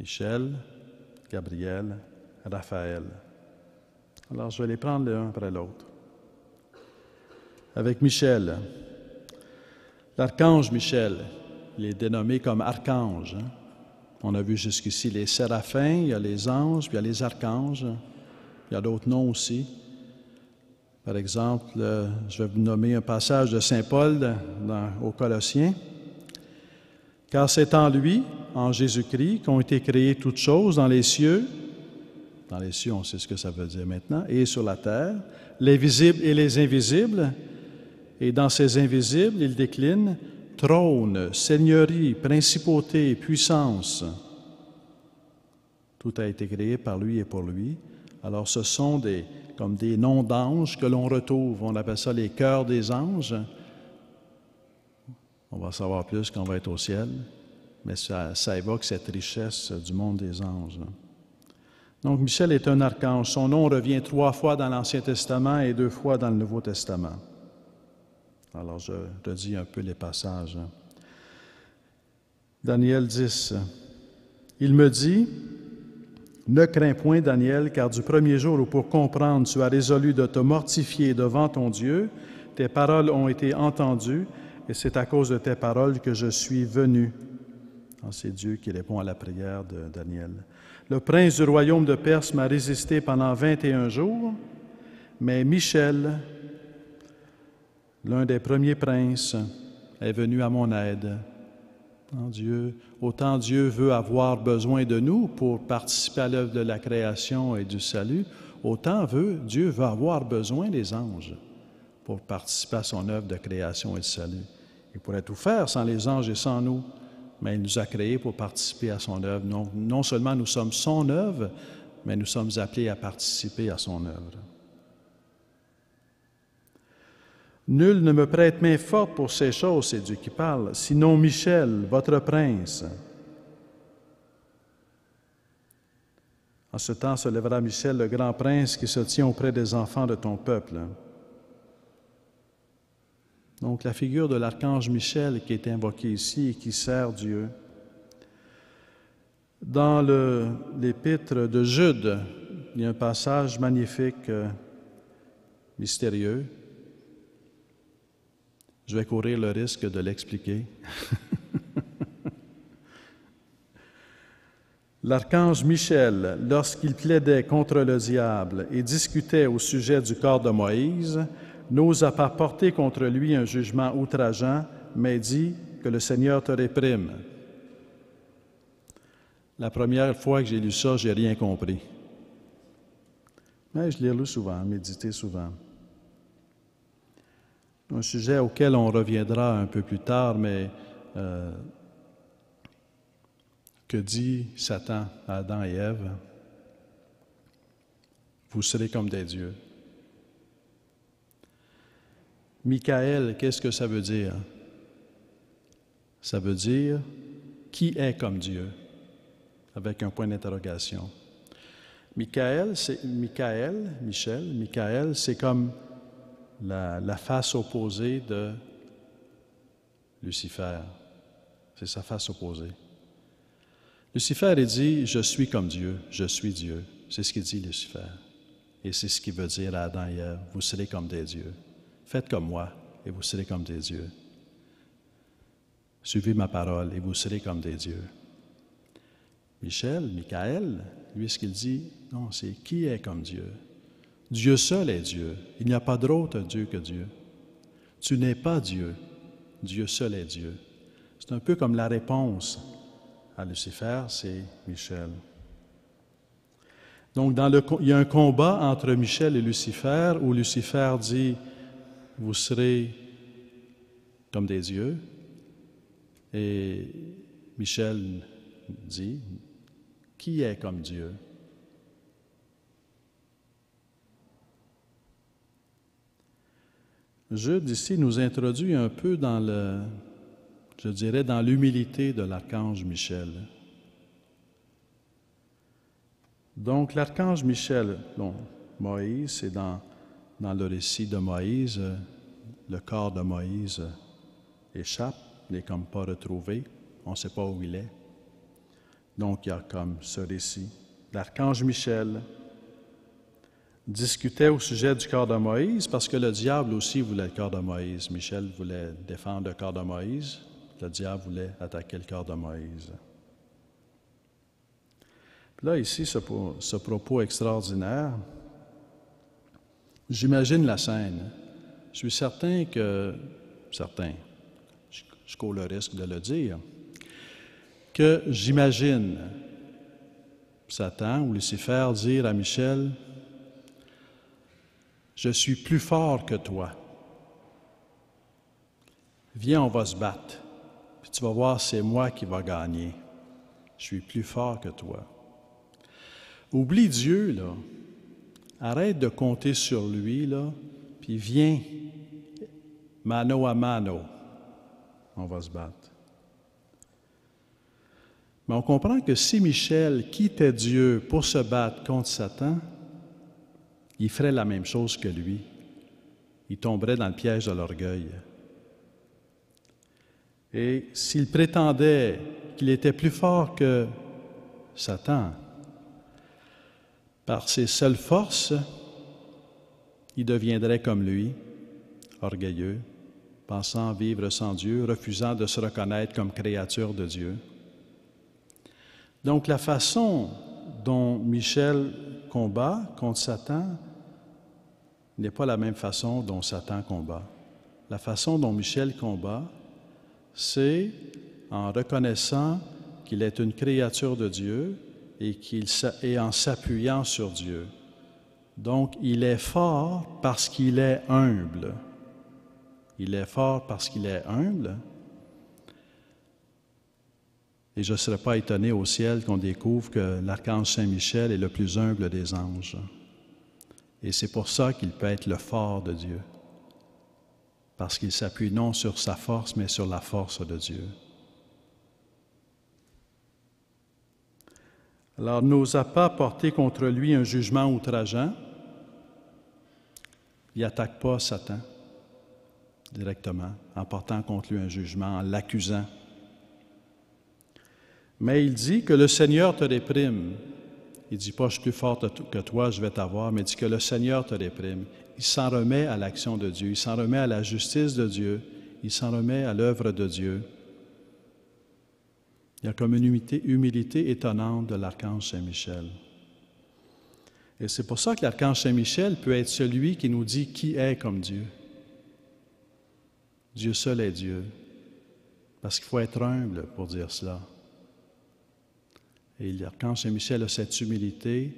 Michel, Gabriel, Raphaël. Alors, je vais les prendre l'un après l'autre. Avec Michel, l'archange Michel, il est dénommé comme archange. On a vu jusqu'ici les séraphins, il y a les anges, puis il y a les archanges. Il y a d'autres noms aussi. Par exemple, je vais vous nommer un passage de saint Paul aux Colossiens. « Car c'est en lui, en Jésus-Christ, qu'ont été créées toutes choses dans les cieux, on sait ce que ça veut dire maintenant, et sur la terre, les visibles et les invisibles. Et dans ces invisibles, il décline trône, seigneurie, principauté, puissance. Tout a été créé par lui et pour lui. Alors ce sont comme des noms d'anges que l'on retrouve. On appelle ça les cœurs des anges. On va savoir plus quand on va être au ciel, mais ça évoque cette richesse du monde des anges. Donc, Michel est un archange. Son nom revient 3 fois dans l'Ancien Testament et 2 fois dans le Nouveau Testament. Alors, je redis un peu les passages. Daniel 10. Il me dit, « Ne crains point, Daniel, car du premier jour où pour comprendre tu as résolu de te mortifier devant ton Dieu, tes paroles ont été entendues, et c'est à cause de tes paroles que je suis venu. » C'est Dieu qui répond à la prière de Daniel. « Le prince du royaume de Perse m'a résisté pendant 21 jours, mais Michel, l'un des premiers princes, est venu à mon aide. » Autant Dieu veut avoir besoin de nous pour participer à l'œuvre de la création et du salut, autant Dieu veut avoir besoin des anges pour participer à son œuvre de création et de salut. Il pourrait tout faire sans les anges et sans nous, mais il nous a créés pour participer à son œuvre. Non seulement nous sommes son œuvre, mais nous sommes appelés à participer à son œuvre. Nul ne me prête main forte pour ces choses, c'est Dieu qui parle, sinon Michel, votre prince. En ce temps se lèvera Michel, le grand prince, qui se tient auprès des enfants de ton peuple. Donc, la figure de l'archange Michel qui est invoquée ici et qui sert Dieu. Dans l'épître de Jude, il y a un passage magnifique, mystérieux. Je vais courir le risque de l'expliquer. L'archange Michel, lorsqu'il plaidait contre le diable et discutait au sujet du corps de Moïse, n'osa pas porter contre lui un jugement outrageant, mais dit que le Seigneur te réprime. La première fois que j'ai lu ça, je n'ai rien compris. Mais je l'ai lu souvent, médité souvent. Un sujet auquel on reviendra un peu plus tard, mais que dit Satan à Adam et Ève? Vous serez comme des dieux. Michael, qu'est-ce que ça veut dire? Ça veut dire qui est comme Dieu, avec un point d'interrogation. Michel, c'est comme la face opposée de Lucifer. C'est sa face opposée. Lucifer, il dit « Je suis comme Dieu, je suis Dieu ». C'est ce qu'il dit, Lucifer. Et c'est ce qu'il veut dire à Adam et Ève. Vous serez comme des dieux. Faites comme moi, et vous serez comme des dieux. Suivez ma parole, et vous serez comme des dieux. Michael, lui, ce qu'il dit, non, c'est qui est comme Dieu? Dieu seul est Dieu. Il n'y a pas d'autre Dieu que Dieu. Tu n'es pas Dieu. Dieu seul est Dieu. C'est un peu comme la réponse à Lucifer, c'est Michel. Donc, il y a un combat entre Michel et Lucifer où Lucifer dit « Vous serez comme des dieux » et Michel dit « Qui est comme Dieu » ? Jude, ici, nous introduit un peu dans dans l'humilité de l'archange Michel. Donc, l'archange Michel, Moïse, c'est dans le récit de Moïse, le corps de Moïse échappe, il n'est comme pas retrouvé, on ne sait pas où il est. Donc, il y a comme ce récit. L'archange Michel discutait au sujet du corps de Moïse, parce que le diable aussi voulait le corps de Moïse. Michel voulait défendre le corps de Moïse, le diable voulait attaquer le corps de Moïse. Puis là, ici, ce propos extraordinaire, j'imagine la scène. Je suis certain, je cours le risque de le dire, que j'imagine Satan ou Lucifer dire à Michel, « Je suis plus fort que toi. Viens, on va se battre, puis tu vas voir, c'est moi qui va gagner. Je suis plus fort que toi. » Oublie Dieu, là. Arrête de compter sur lui, là, puis viens, mano à mano. On va se battre. Mais on comprend que si Michel quittait Dieu pour se battre contre Satan, il ferait la même chose que lui. Il tomberait dans le piège de l'orgueil. Et s'il prétendait qu'il était plus fort que Satan, par ses seules forces, il deviendrait comme lui, orgueilleux, pensant vivre sans Dieu, refusant de se reconnaître comme créature de Dieu. Donc la façon dont Michel combat contre Satan n'est pas la même façon dont Satan combat. La façon dont Michel combat, c'est en reconnaissant qu'il est une créature de Dieu et en s'appuyant sur Dieu. Donc, il est fort parce qu'il est humble. Il est fort parce qu'il est humble. Et je ne serais pas étonné au ciel qu'on découvre que l'archange Saint-Michel est le plus humble des anges. Et c'est pour ça qu'il peut être le fort de Dieu. Parce qu'il s'appuie non sur sa force, mais sur la force de Dieu. Alors, n'osa pas porter contre lui un jugement outrageant. Il n'attaque pas Satan directement, en portant contre lui un jugement, en l'accusant. Mais il dit que le Seigneur te réprime. Il ne dit pas « je suis plus fort que toi, je vais t'avoir », mais il dit que le Seigneur te réprime. Il s'en remet à l'action de Dieu, il s'en remet à la justice de Dieu, il s'en remet à l'œuvre de Dieu. Il y a comme une humilité étonnante de l'archange Saint-Michel. Et c'est pour ça que l'archange Saint-Michel peut être celui qui nous dit qui est comme Dieu. Dieu seul est Dieu. Parce qu'il faut être humble pour dire cela. Et l'archange Saint-Michel a cette humilité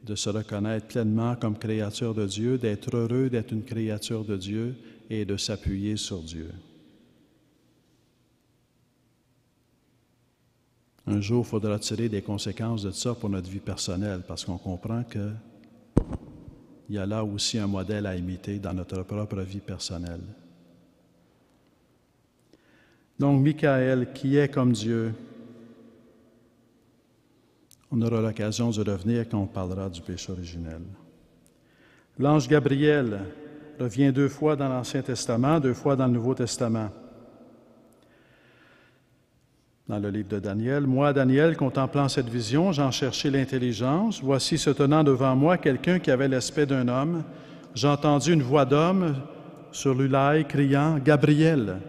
de se reconnaître pleinement comme créature de Dieu, d'être heureux d'être une créature de Dieu et de s'appuyer sur Dieu. Un jour, il faudra tirer des conséquences de ça pour notre vie personnelle, parce qu'on comprend qu'il y a là aussi un modèle à imiter dans notre propre vie personnelle. Donc, Michael, qui est comme Dieu, on aura l'occasion de revenir quand on parlera du péché originel. L'ange Gabriel revient 2 fois dans l'Ancien Testament, 2 fois dans le Nouveau Testament. Dans le livre de Daniel, « Moi, Daniel, contemplant cette vision, j'en cherchai l'intelligence. Voici se tenant devant moi quelqu'un qui avait l'aspect d'un homme. J'ai entendu une voix d'homme sur l'Ulaï criant, « Gabriel,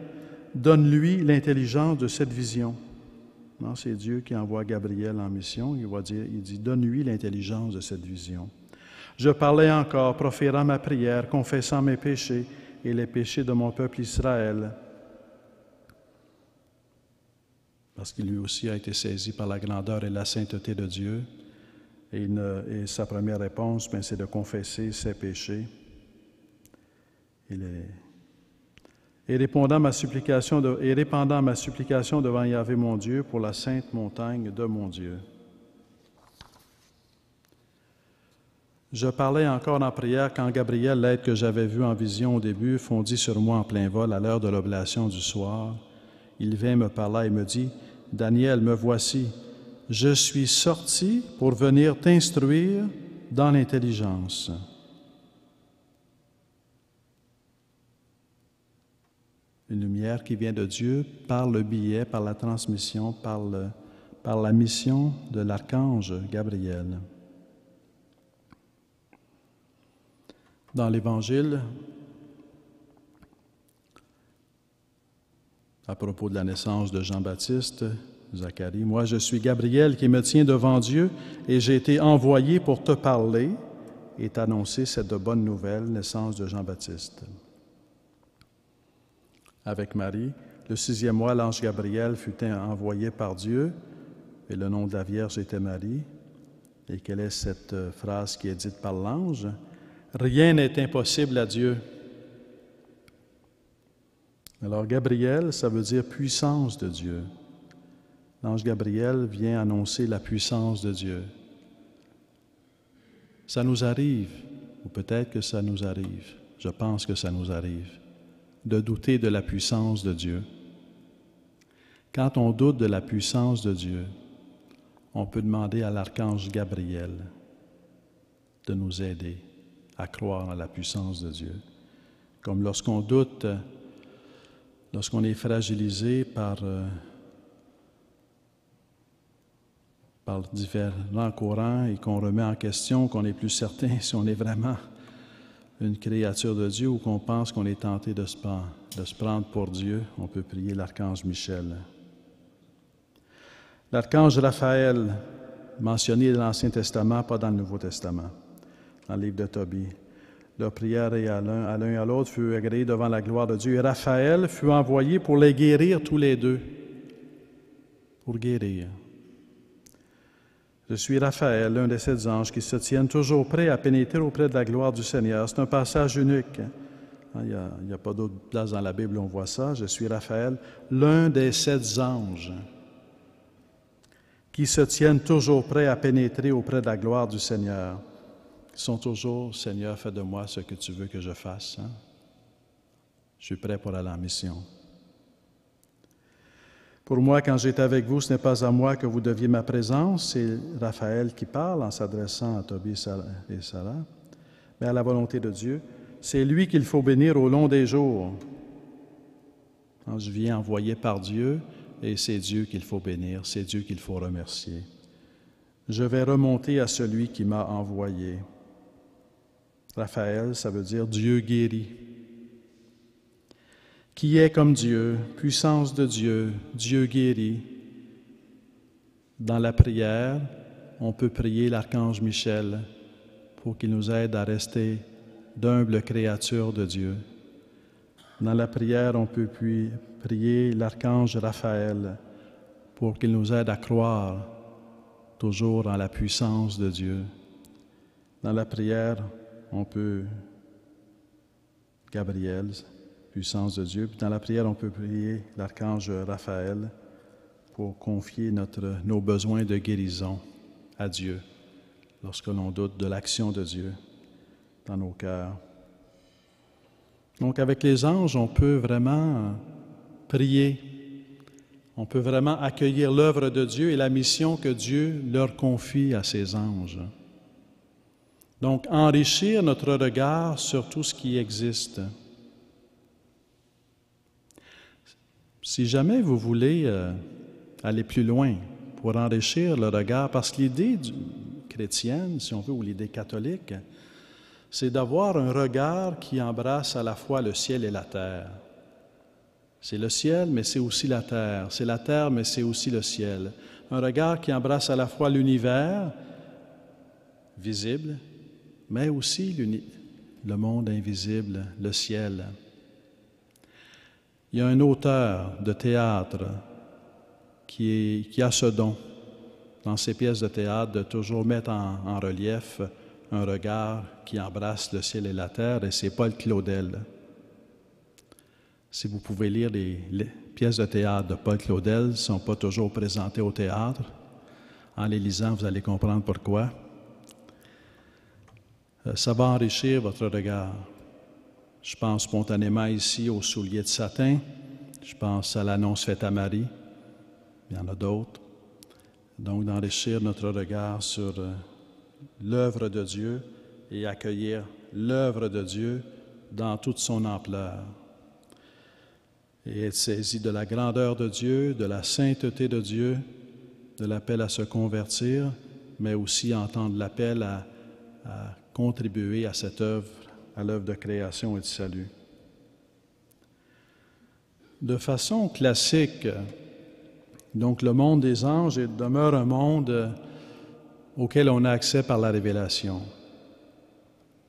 donne-lui l'intelligence de cette vision. » Non, c'est Dieu qui envoie Gabriel en mission. Il dit, « Donne-lui l'intelligence de cette vision. » Je parlais encore, proférant ma prière, confessant mes péchés et les péchés de mon peuple Israël. Parce qu'il lui aussi a été saisi par la grandeur et la sainteté de Dieu. Et sa première réponse, c'est de confesser ses péchés. Et répandant ma supplication devant Yahvé mon Dieu pour la sainte montagne de mon Dieu. Je parlais encore en prière quand Gabriel, l'être que j'avais vu en vision au début, fondit sur moi en plein vol à l'heure de l'oblation du soir. Il vint me parler et me dit, « Daniel, me voici, je suis sorti pour venir t'instruire dans l'intelligence. » Une lumière qui vient de Dieu par le biais, par la transmission, par la mission de l'archange Gabriel. Dans l'Évangile, à propos de la naissance de Jean-Baptiste, Zacharie. Moi, je suis Gabriel qui me tient devant Dieu et j'ai été envoyé pour te parler et t'annoncer cette bonne nouvelle, naissance de Jean-Baptiste. Avec Marie, le 6e mois, l'ange Gabriel fut envoyé par Dieu et le nom de la Vierge était Marie. Et quelle est cette phrase qui est dite par l'ange? Rien n'est impossible à Dieu. Alors, Gabriel, ça veut dire puissance de Dieu. L'ange Gabriel vient annoncer la puissance de Dieu. Ça nous arrive, ou peut-être que ça nous arrive, je pense que ça nous arrive, de douter de la puissance de Dieu. Quand on doute de la puissance de Dieu, on peut demander à l'archange Gabriel de nous aider à croire en la puissance de Dieu. Comme lorsqu'on doute, lorsqu'on est fragilisé par différents courants et qu'on remet en question, qu'on n'est plus certain si on est vraiment une créature de Dieu ou qu'on pense qu'on est tenté de se prendre pour Dieu, on peut prier l'archange Michel. L'archange Raphaël, mentionné dans l'Ancien Testament, pas dans le Nouveau Testament, dans le livre de Tobie. Leur prière à l'un et à l'autre fut agréée devant la gloire de Dieu. Et Raphaël fut envoyé pour les guérir tous les deux. Pour guérir. Je suis Raphaël, l'un des 7 anges qui se tiennent toujours prêts à pénétrer auprès de la gloire du Seigneur. C'est un passage unique. Il n'y a pas d'autre place dans la Bible où on voit ça. Je suis Raphaël, l'un des 7 anges qui se tiennent toujours prêts à pénétrer auprès de la gloire du Seigneur. Ils sont toujours, Seigneur, fais de moi ce que tu veux que je fasse. Hein? Je suis prêt pour aller en mission. Pour moi, quand j'étais avec vous, ce n'est pas à moi que vous deviez ma présence. C'est Raphaël qui parle en s'adressant à Tobie et Sarah, mais à la volonté de Dieu. C'est lui qu'il faut bénir au long des jours. Quand je viens envoyé par Dieu, et c'est Dieu qu'il faut bénir, c'est Dieu qu'il faut remercier. Je vais remonter à celui qui m'a envoyé. Raphaël, ça veut dire Dieu guérit. Qui est comme Dieu, puissance de Dieu, Dieu guérit. Dans la prière, on peut prier l'archange Michel pour qu'il nous aide à rester d'humbles créatures de Dieu. Dans la prière, on peut prier l'archange Raphaël pour qu'il nous aide à croire toujours en la puissance de Dieu. Dans la prière, on peut Gabriel, puissance de Dieu. Puis dans la prière, on peut prier l'archange Raphaël pour confier nos besoins de guérison à Dieu lorsque l'on doute de l'action de Dieu dans nos cœurs. Donc avec les anges, on peut vraiment prier. On peut vraiment accueillir l'œuvre de Dieu et la mission que Dieu leur confie à ses anges. Donc enrichir notre regard sur tout ce qui existe. Si jamais vous voulez aller plus loin pour enrichir le regard, parce que l'idée chrétienne, si on veut, ou l'idée catholique, c'est d'avoir un regard qui embrasse à la fois le ciel et la terre. C'est le ciel, mais c'est aussi la terre. C'est la terre, mais c'est aussi le ciel. Un regard qui embrasse à la fois l'univers visible, mais aussi le monde invisible, le ciel. Il y a un auteur de théâtre qui a ce don, dans ses pièces de théâtre, de toujours mettre en relief un regard qui embrasse le ciel et la terre, et c'est Paul Claudel. Si vous pouvez lire les pièces de théâtre de Paul Claudel, elles ne sont pas toujours présentées au théâtre. En les lisant, vous allez comprendre pourquoi. Ça va enrichir votre regard. Je pense spontanément ici aux souliers de satin. Je pense à l'annonce faite à Marie. Il y en a d'autres. Donc, d'enrichir notre regard sur l'œuvre de Dieu et accueillir l'œuvre de Dieu dans toute son ampleur. Et être saisi de la grandeur de Dieu, de la sainteté de Dieu, de l'appel à se convertir, mais aussi entendre l'appel à contribuer à cette œuvre, à l'œuvre de création et de salut. De façon classique, Donc le monde des anges demeure un monde auquel on a accès par la révélation.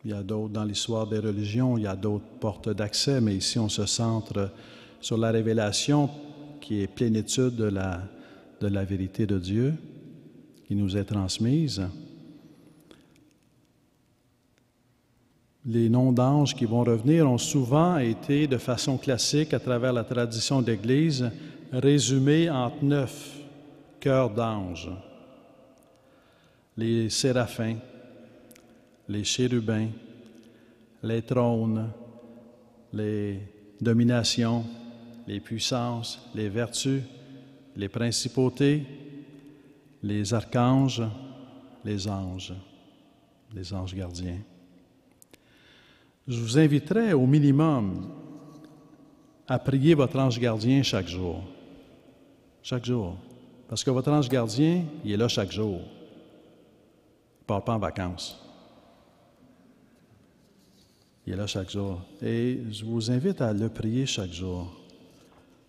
Il y a d'autres, dans l'histoire des religions, il y a d'autres portes d'accès, mais ici on se centre sur la révélation qui est plénitude de la vérité de Dieu, qui nous est transmise. Les noms d'anges qui vont revenir ont souvent été, de façon classique, à travers la tradition d'Église, résumés entre 9 cœurs d'anges. Les séraphins, les chérubins, les trônes, les dominations, les puissances, les vertus, les principautés, les archanges, les anges gardiens. Je vous inviterai au minimum à prier votre ange gardien chaque jour. Chaque jour. Parce que votre ange gardien, il est là chaque jour. Il ne part pas en vacances. Il est là chaque jour. Et je vous invite à le prier chaque jour.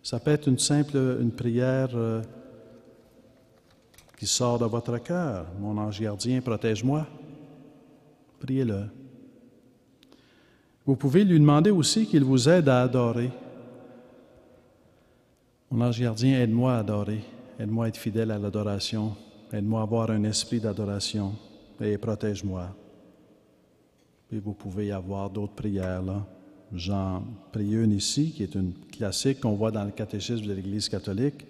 Ça peut être une prière qui sort de votre cœur. Mon ange gardien, protège-moi. Priez-le. Vous pouvez lui demander aussi qu'il vous aide à adorer. Mon ange gardien, aide-moi à adorer. Aide-moi à être fidèle à l'adoration. Aide-moi à avoir un esprit d'adoration. Et protège-moi. Et vous pouvez avoir d'autres prières, là. J'en prie une ici, qui est une classique qu'on voit dans le catéchisme de l'Église catholique.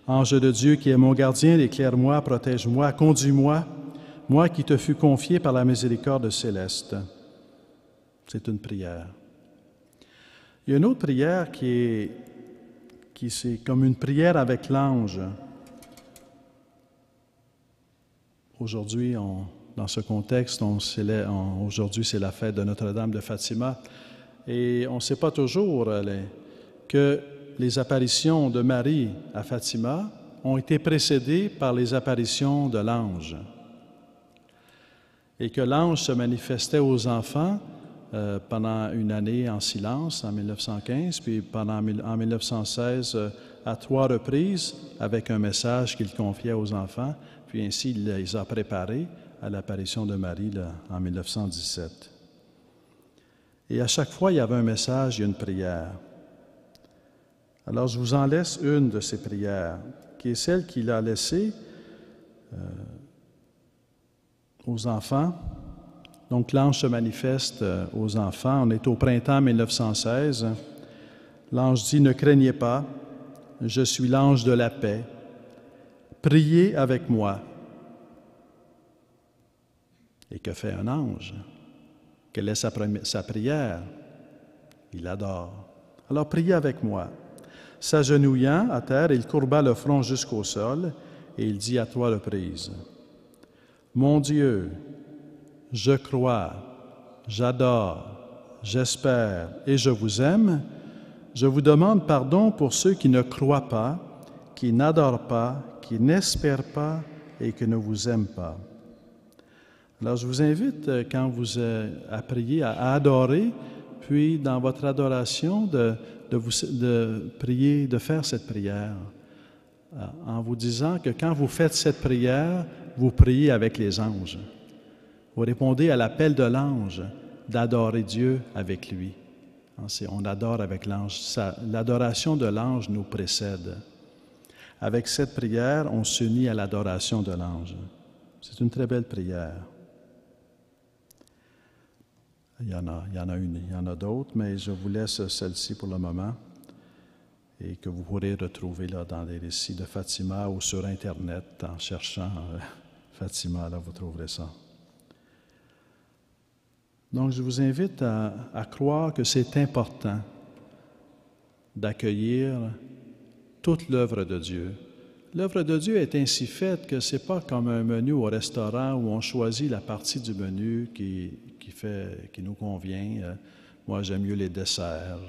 Ange de Dieu qui est mon gardien, éclaire-moi, protège-moi, conduis-moi, moi qui te fus confié par la miséricorde céleste. C'est une prière. Il y a une autre prière qui c'est comme une prière avec l'ange. Aujourd'hui, dans ce contexte, aujourd'hui c'est la fête de Notre-Dame de Fatima, et on ne sait pas toujours que les apparitions de Marie à Fatima ont été précédées par les apparitions de l'ange, et que l'ange se manifestait aux enfants pendant une année en silence, en 1915, puis en 1916, à 3 reprises, avec un message qu'il confiait aux enfants, puis ainsi il les a préparés à l'apparition de Marie là, en 1917. Et à chaque fois, il y avait un message et une prière. Alors, je vous en laisse une de ces prières, qui est celle qu'il a laissée aux enfants. Donc, l'ange se manifeste aux enfants. On est au printemps 1916. L'ange dit « Ne craignez pas, je suis l'ange de la paix. Priez avec moi. » Et que fait un ange? Quelle est sa prière? Il adore. Alors, priez avec moi. S'agenouillant à terre, il courba le front jusqu'au sol et il dit à 3 reprises, « Mon Dieu, je crois, j'adore, j'espère et je vous aime. Je vous demande pardon pour ceux qui ne croient pas, qui n'adorent pas, qui n'espèrent pas et qui ne vous aiment pas. » Alors, je vous invite, quand vous à prier, à adorer, puis dans votre adoration, de prier, de faire cette prière, en vous disant que quand vous faites cette prière, vous priez avec les anges. Vous répondez à l'appel de l'ange d'adorer Dieu avec lui. On adore avec l'ange. L'adoration de l'ange nous précède. Avec cette prière, on s'unit à l'adoration de l'ange. C'est une très belle prière. Il y en a d'autres, mais je vous laisse celle-ci pour le moment et que vous pourrez retrouver là, dans les récits de Fatima ou sur Internet en cherchant Fatima, là vous trouverez ça. Donc je vous invite à croire que c'est important d'accueillir toute l'œuvre de Dieu. L'œuvre de Dieu est ainsi faite que ce n'est pas comme un menu au restaurant où on choisit la partie du menu qui nous convient. Moi, j'aime mieux les desserts,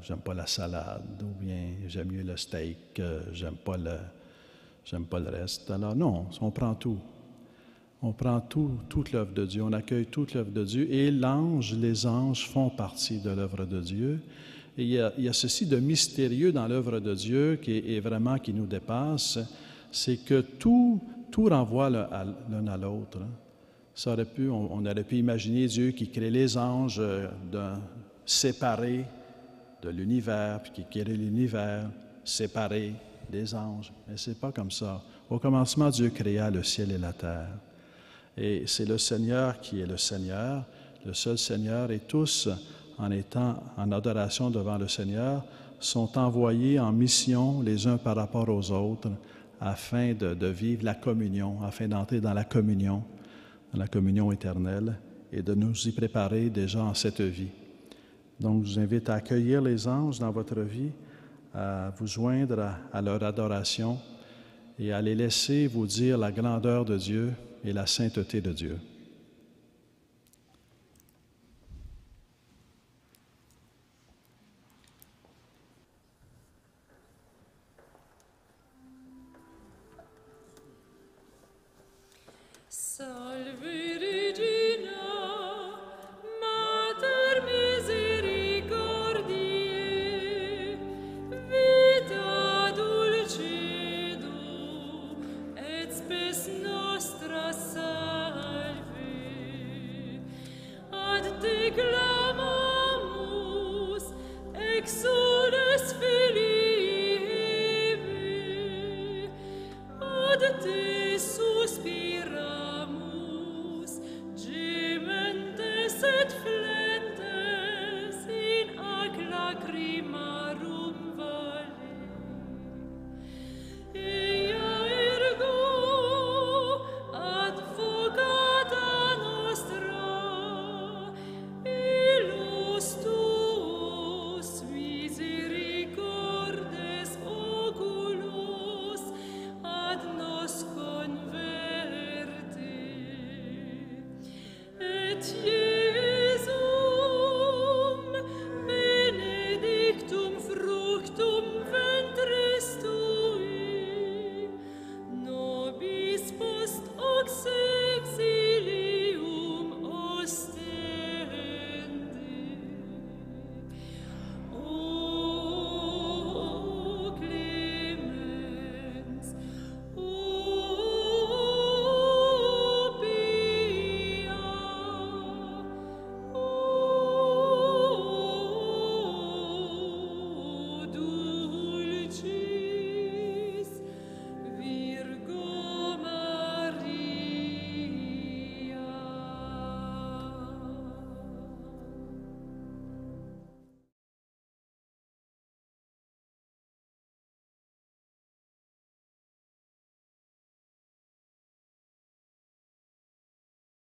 j'aime pas la salade, ou bien j'aime mieux le steak, j'aime pas le reste. Alors non, on prend tout. On prend toute l'œuvre de Dieu, on accueille toute l'œuvre de Dieu, et les anges font partie de l'œuvre de Dieu. Et il y a ceci de mystérieux dans l'œuvre de Dieu qui nous dépasse, c'est que tout renvoie l'un à l'autre. On aurait pu imaginer Dieu qui crée les anges séparés de l'univers, puis qui crée l'univers séparé des anges. Mais ce n'est pas comme ça. Au commencement, Dieu créa le ciel et la terre. Et c'est le Seigneur qui est le Seigneur, le seul Seigneur, et tous, en étant en adoration devant le Seigneur, sont envoyés en mission les uns par rapport aux autres, afin de vivre la communion, afin d'entrer dans la communion éternelle, et de nous y préparer déjà en cette vie. Donc, je vous invite à accueillir les anges dans votre vie, à vous joindre à leur adoration et à les laisser vous dire la grandeur de Dieu et la sainteté de Dieu. Salve Regina, Mater misericordiae, vita dulcedo, et spes nostra salve. Ad te clamamus, exules filiebe, ad te suspiramos,